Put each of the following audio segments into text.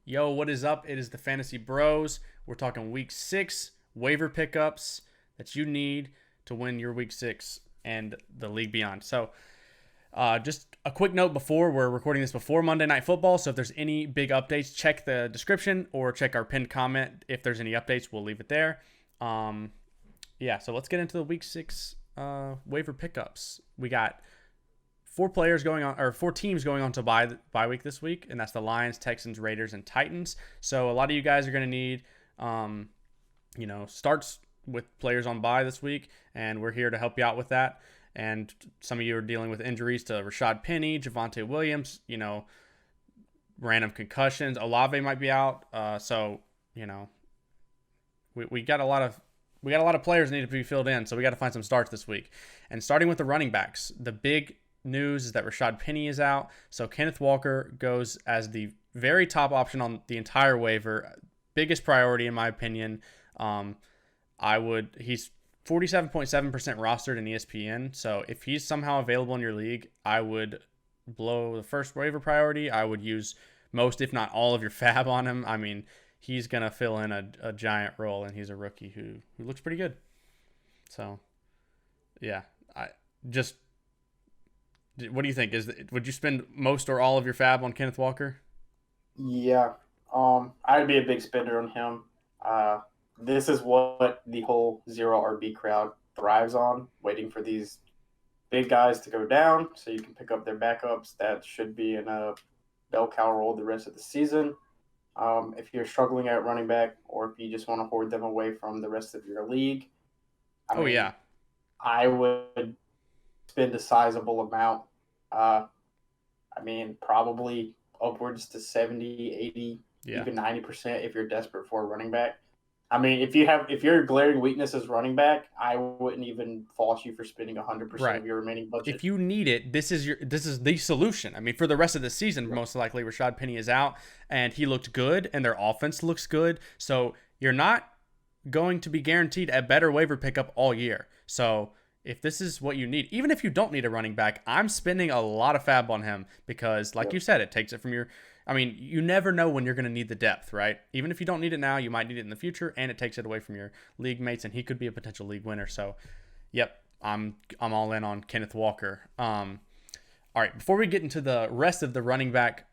Yo, what is up? It is the Fantasy Bros. We're talking week 6 waiver pickups that you need to win your week 6 and the league beyond. So, just a quick note before we're recording this before Monday Night Football. So, if there's any big updates, check the description or check our pinned comment. If there's any updates, we'll leave it there. So let's get into the week 6 waiver pickups. We got four teams going on to bye week this week, and that's the Lions, Texans, Raiders, and Titans. So a lot of you guys are going to need, starts with players on bye this week, and we're here to help you out with that. And some of you are dealing with injuries to Rachaad Penny, Javonte Williams, random concussions. Olave might be out. We got a lot of players that need to be filled in, so we got to find some starts this week. And starting with the running backs, the big news is that Rachaad Penny is out, so Kenneth Walker goes as the very top option on the entire waiver. Biggest priority in my opinion. He's 47.7% rostered in ESPN, so if he's somehow available in your league, I would blow the first waiver priority. I would use most, if not all, of your fab on him. I mean, he's gonna fill in a giant role, and he's a rookie who looks pretty good. So, yeah, what do you think? Would you spend most or all of your fab on Kenneth Walker? Yeah, I'd be a big spender on him. This is what the whole zero RB crowd thrives on, waiting for these big guys to go down so you can pick up their backups that should be in a bell cow role the rest of the season. If you're struggling at running back, or if you just want to hoard them away from the rest of your league, I would spend a sizable amount. Probably upwards to 70, 80, even 90% if you're desperate for a running back. I mean, if your glaring weakness is running back, I wouldn't even fault you for spending 100% of your remaining budget. If you need it, this is the solution. I mean, for the rest of the season, most likely Rachaad Penny is out, and he looked good, and their offense looks good. So you're not going to be guaranteed a better waiver pickup all year. So if this is what you need, even if you don't need a running back, I'm spending a lot of fab on him because, like you said, it takes it from your. I mean, you never know when you're going to need the depth, right? Even if you don't need it now, you might need it in the future, and it takes it away from your league mates, and he could be a potential league winner. So, yep, I'm all in on Kenneth Walker. All right, before we get into the rest of the running back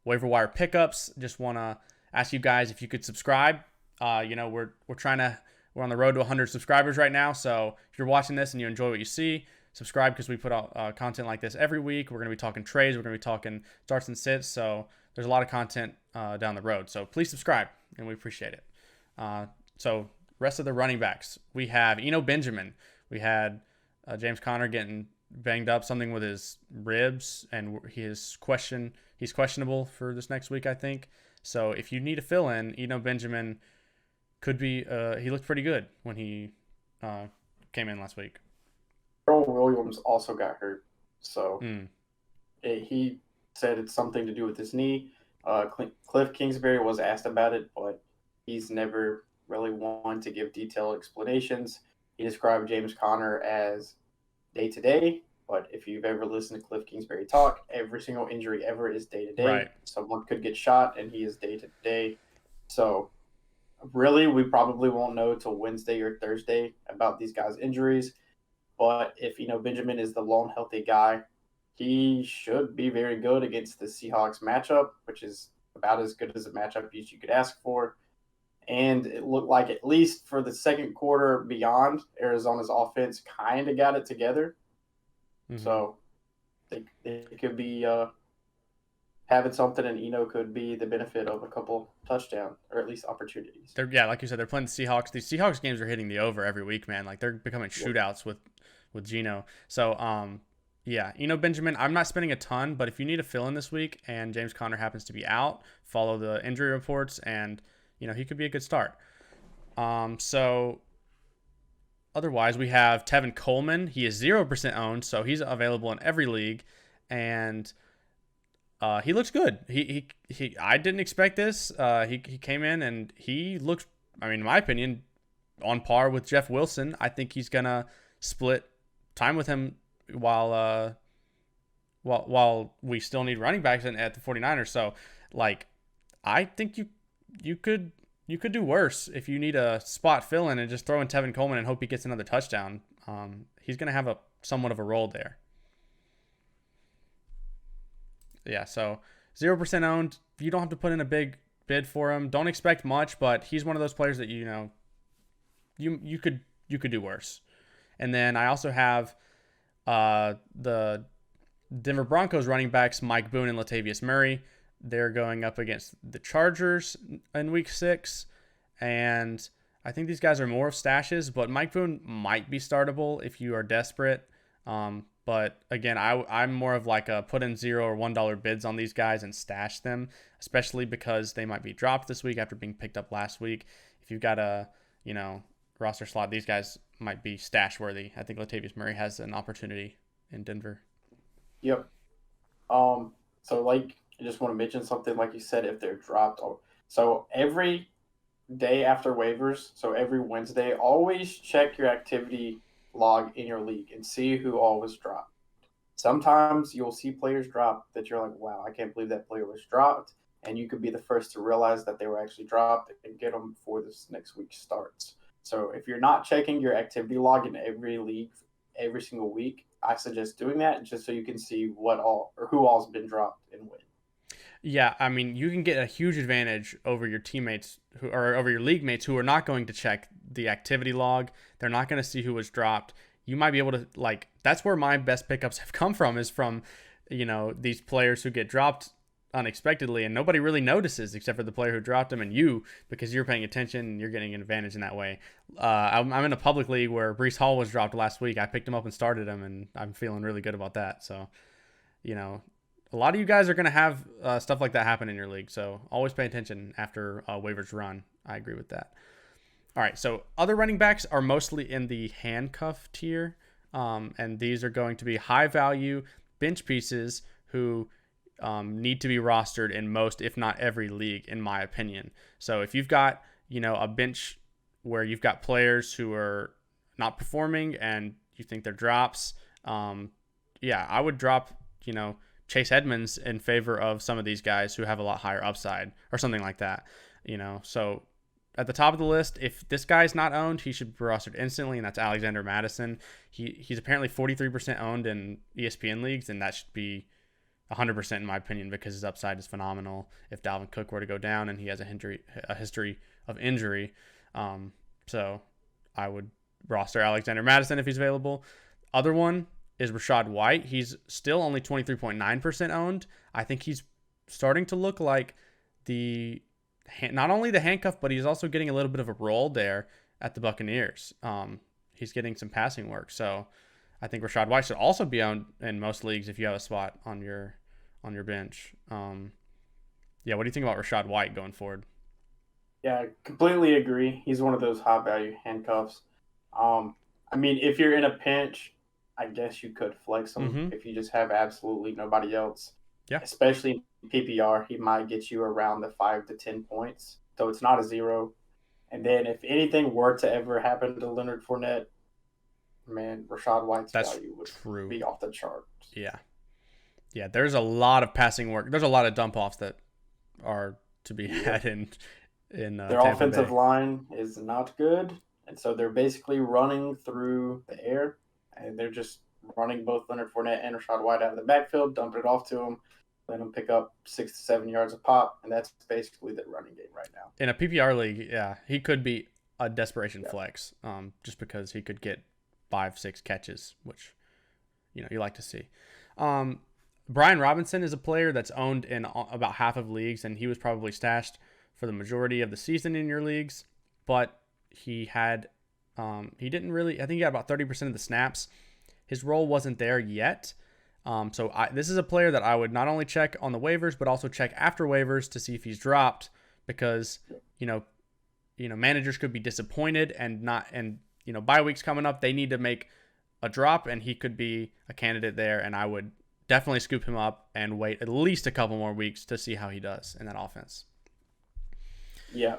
waiver wire pickups, just want to ask you guys if you could subscribe. We're on the road to 100 subscribers right now, so if you're watching this and you enjoy what you see, subscribe because we put out content like this every week. We're going to be talking trades. We're going to be talking starts and sits, so there's a lot of content down the road. So please subscribe, and we appreciate it. So rest of the running backs, we have Eno Benjamin. We had James Conner getting banged up, something with his ribs, and he's questionable for this next week, I think. So if you need a fill-in, Eno Benjamin could be. He looked pretty good when he came in last week. Earl Williams also got hurt, so he said it's something to do with his knee. Cliff Kingsbury was asked about it, but he's never really wanted to give detailed explanations. He described James Conner as day-to-day, but if you've ever listened to Cliff Kingsbury talk, every single injury ever is day-to-day. Right. Someone could get shot, and he is day-to-day. So really, we probably won't know till Wednesday or Thursday about these guys' injuries. But if Eno Benjamin is the lone healthy guy, he should be very good against the Seahawks matchup, which is about as good as a matchup as you could ask for. And it looked like, at least for the second quarter beyond, Arizona's offense kind of got it together. Mm-hmm. So they could be having something, and Eno could be the benefit of a couple touchdowns, or at least opportunities. Like you said, they're playing the Seahawks. These Seahawks games are hitting the over every week, man. Like, they're becoming shootouts with Geno. So, Eno Benjamin, I'm not spending a ton, but if you need a fill-in this week and James Conner happens to be out, follow the injury reports, and, he could be a good start. So, otherwise, we have Tevin Coleman. He is 0% owned, so he's available in every league, and he looks good. I didn't expect this. He came in and he looked, in my opinion, on par with Jeff Wilson. I think he's gonna split time with him while we still need running backs at the 49ers. So, I think you could do worse if you need a spot fill in and just throw in Tevin Coleman and hope he gets another touchdown. He's going to have a somewhat of a role there. Yeah, so 0% owned. You don't have to put in a big bid for him. Don't expect much, but he's one of those players that you could do worse. And then I also have the Denver Broncos running backs Mike Boone and Latavius Murray. They're going up against the Chargers in Week 6, and I think these guys are more of stashes, but Mike Boone might be startable if you are desperate. But again, I'm more of like a put in $0 or $1 bids on these guys and stash them, especially because they might be dropped this week after being picked up last week. If you've got a roster slot, these guys might be stash worthy. I think Latavius Murray has an opportunity in Denver. Yep. So like, I just want to mention something like you said, if they're dropped. So every day after waivers, so every Wednesday, always check your activity log in your league and see who all was dropped. Sometimes you'll see players drop that you're like, wow, I can't believe that player was dropped. And you could be the first to realize that they were actually dropped and get them before this next week starts. So if you're not checking your activity log in every league every single week, I suggest doing that just so you can see what all or who all's been dropped and when. Yeah, I mean, you can get a huge advantage over your teammates or over your league mates who are not going to check the activity log. They're not going to see who was dropped. You might be able to, like, that's where my best pickups have come from, is from, these players who get dropped unexpectedly and nobody really notices except for the player who dropped them and you, because you're paying attention and you're getting an advantage in that way. I'm in a public league where Breece Hall was dropped last week. I picked him up and started him, and I'm feeling really good about that. So, a lot of you guys are going to have stuff like that happen in your league, so always pay attention after waivers run. I agree with that. All right, so other running backs are mostly in the handcuff tier, and these are going to be high-value bench pieces who need to be rostered in most, if not every league, in my opinion. So if you've got, a bench where you've got players who are not performing and you think they're drops, I would drop, Chase Edmonds in favor of some of these guys who have a lot higher upside or something like that, So at the top of the list, if this guy's not owned, he should be rostered instantly, and that's Alexander Mattison. He's apparently 43% owned in ESPN leagues, and that should be 100% in my opinion because his upside is phenomenal if Dalvin Cook were to go down and he has a history of injury. So I would roster Alexander Mattison if he's available. Other one is Rachaad White. He's still only 23.9% owned. I think he's starting to look like not only the handcuff, but he's also getting a little bit of a role there at the Buccaneers. He's getting some passing work. So I think Rachaad White should also be owned in most leagues if you have a spot on your bench. What do you think about Rachaad White going forward? Yeah, I completely agree. He's one of those high value handcuffs. If you're in a pinch, I guess you could flex him if you just have absolutely nobody else. Yeah. Especially in PPR, he might get you around the 5 to 10 points. So it's not a 0. And then if anything were to ever happen to Leonard Fournette, man, Rachaad White's value would be off the charts. Yeah. Yeah, there's a lot of passing work. There's a lot of dump offs that are to be had in their Tampa offensive Bay. line is not good, and so they're basically running through the air, and they're just running both Leonard Fournette and Rachaad White out of the backfield, dumping it off to them, let them pick up 6 to 7 yards a pop, and that's basically the running game right now. In a PPR league, yeah, he could be a desperation flex, just because he could get 5-6 catches, which you like to see. Brian Robinson is a player that's owned in about half of leagues, and he was probably stashed for the majority of the season in your leagues, but he didn't really, I think he got about 30% of the snaps. His role wasn't there yet. This is a player that I would not only check on the waivers, but also check after waivers to see if he's dropped, because, managers could be disappointed and bye weeks coming up, they need to make a drop, and he could be a candidate there, and I would definitely scoop him up and wait at least a couple more weeks to see how he does in that offense. Yeah.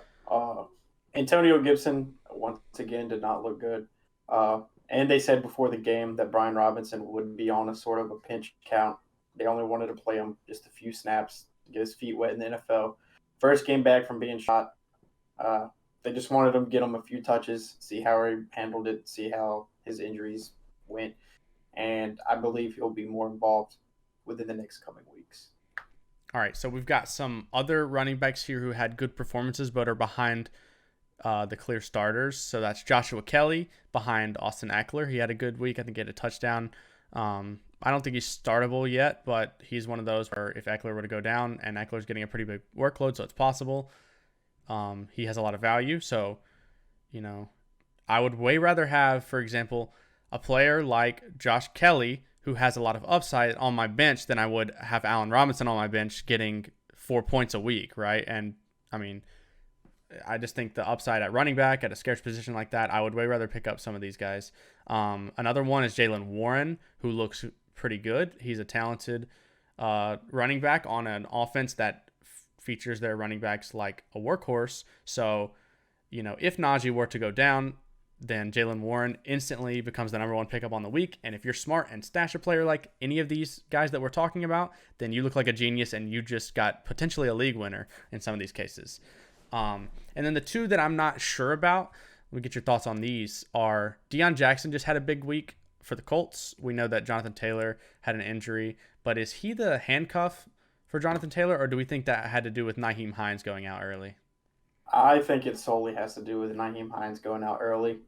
Antonio Gibson, once again, did not look good. And they said before the game that Brian Robinson would be on a sort of a pinch count. They only wanted to play him just a few snaps to get his feet wet in the NFL. First game back from being shot. They just wanted him to get him a few touches, see how he handled it, see how his injuries went, and I believe he'll be more involved within the next coming weeks. All right, so we've got some other running backs here who had good performances but are behind the clear starters. So that's Joshua Kelley behind Austin Eckler. He had a good week. I think he had a touchdown. I don't think he's startable yet, but he's one of those where if Eckler were to go down, and Eckler's getting a pretty big workload, so it's possible. He has a lot of value. So, I would way rather have, for example, a player like Josh Kelley, who has a lot of upside on my bench, than I would have Allen Robinson on my bench getting 4 points a week, right? And, I just think the upside at running back at a scarce position like that, I would way rather pick up some of these guys. Another one is Jaylen Warren, who looks pretty good. He's a talented running back on an offense that features their running backs like a workhorse. So, if Najee were to go down, then Jaylen Warren instantly becomes the number one pickup on the week. And if you're smart and stash a player like any of these guys that we're talking about, then you look like a genius and you just got potentially a league winner in some of these cases. And then the two that I'm not sure about, let me get your thoughts on these, are Deon Jackson just had a big week for the Colts. We know that Jonathan Taylor had an injury, but is he the handcuff for Jonathan Taylor, or do we think that had to do with Nyheim Hines going out early? I think it solely has to do with Nyheim Hines going out early.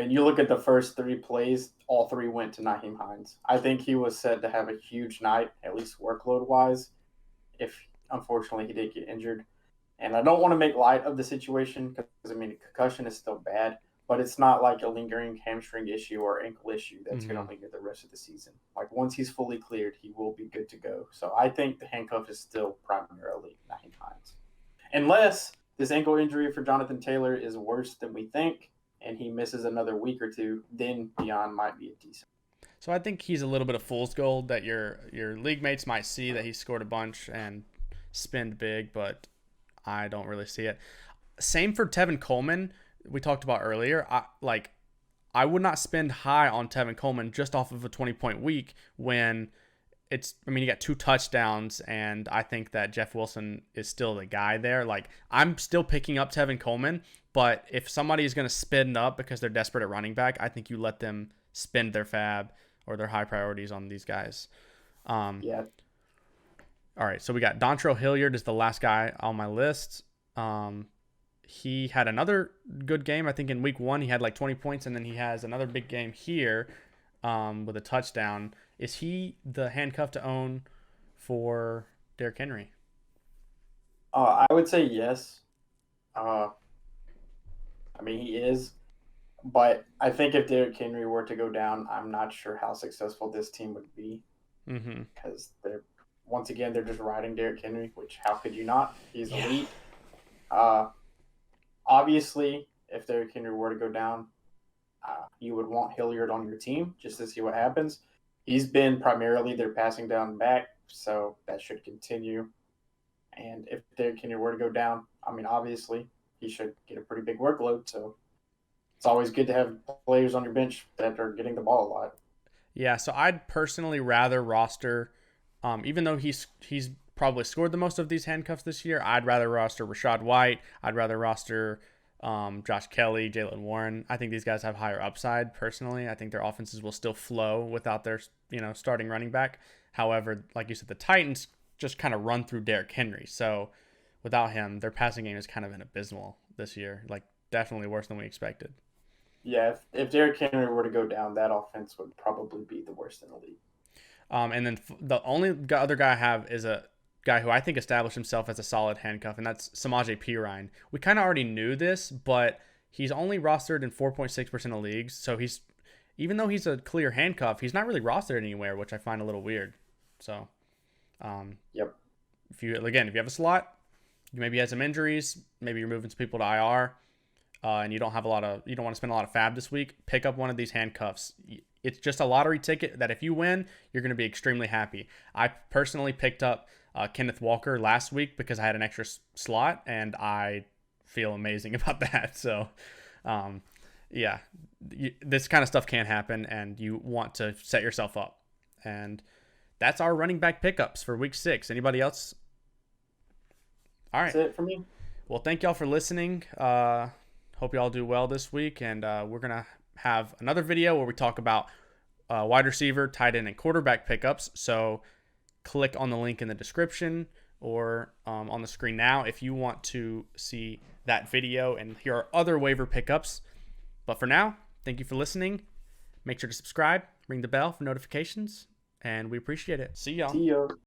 You look at the first 3 plays, all 3 went to Nyheim Hines. I think he was said to have a huge night, at least workload-wise, if unfortunately he did get injured. And I don't want to make light of the situation because, concussion is still bad, but it's not like a lingering hamstring issue or ankle issue that's going to linger the rest of the season. Like, once he's fully cleared, he will be good to go. So I think the handcuff is still primarily Nyheim Hines. Unless this ankle injury for Jonathan Taylor is worse than we think and he misses another week or two, then Deon might be a decent. So I think he's a little bit of fool's gold that your league mates might see that he scored a bunch and spend big, but I don't really see it. Same for Tevin Coleman. We talked about earlier. I would not spend high on Tevin Coleman just off of a 20-point week when he got 2 touchdowns, and I think that Jeff Wilson is still the guy there. I'm still picking up Tevin Coleman, but if somebody is going to spend up because they're desperate at running back, I think you let them spend their fab or their high priorities on these guys. Yeah. All right, so we got Dontrell Hilliard is the last guy on my list. He had another good game. I think in week 1 he had 20 points, and then he has another big game here with a touchdown. Is he the handcuff to own for Derrick Henry? I would say yes. He is. But I think if Derrick Henry were to go down, I'm not sure how successful this team would be. Because once again, they're just riding Derrick Henry, which how could you not? He's elite. Obviously, if Derrick Henry were to go down, you would want Hilliard on your team just to see what happens. He's been primarily their passing down back, so that should continue. And if Derrick Henry were to go down, obviously, he should get a pretty big workload. So it's always good to have players on your bench that are getting the ball a lot. Yeah, so I'd personally rather roster, even though he's probably scored the most of these handcuffs this year, I'd rather roster Rachaad White. I'd rather roster Josh Kelley, Jaylen Warren. I think these guys have higher upside personally. I think their offenses will still flow without their starting running back. However, like you said, the Titans just kind of run through Derrick Henry. So without him, their passing game is kind of an abysmal this year. Definitely worse than we expected. Yeah, if Derrick Henry were to go down, that offense would probably be the worst in the league. And then the only other guy I have is a guy who I think established himself as a solid handcuff, and that's Samaje Perine. We kind of already knew this, but he's only rostered in 4.6% of leagues. So even though he's a clear handcuff, he's not really rostered anywhere, which I find a little weird. So, yep. If you have a slot, you maybe had some injuries, maybe you're moving some people to IR, and you don't want to spend a lot of fab this week, pick up one of these handcuffs. It's just a lottery ticket that if you win, you're going to be extremely happy. I personally picked up Kenneth Walker last week because I had an extra slot, and I feel amazing about that. So, this kind of stuff can happen, and you want to set yourself up. And that's our running back pickups for week 6. Anybody else All That's right. it for me. Well, thank y'all for listening. Hope y'all do well this week, and we're gonna have another video where we talk about wide receiver, tight end, and quarterback pickups. So click on the link in the description or on the screen now if you want to see that video and hear our other waiver pickups. But for now, thank you for listening. Make sure to subscribe, ring the bell for notifications, and we appreciate it. See y'all. See ya.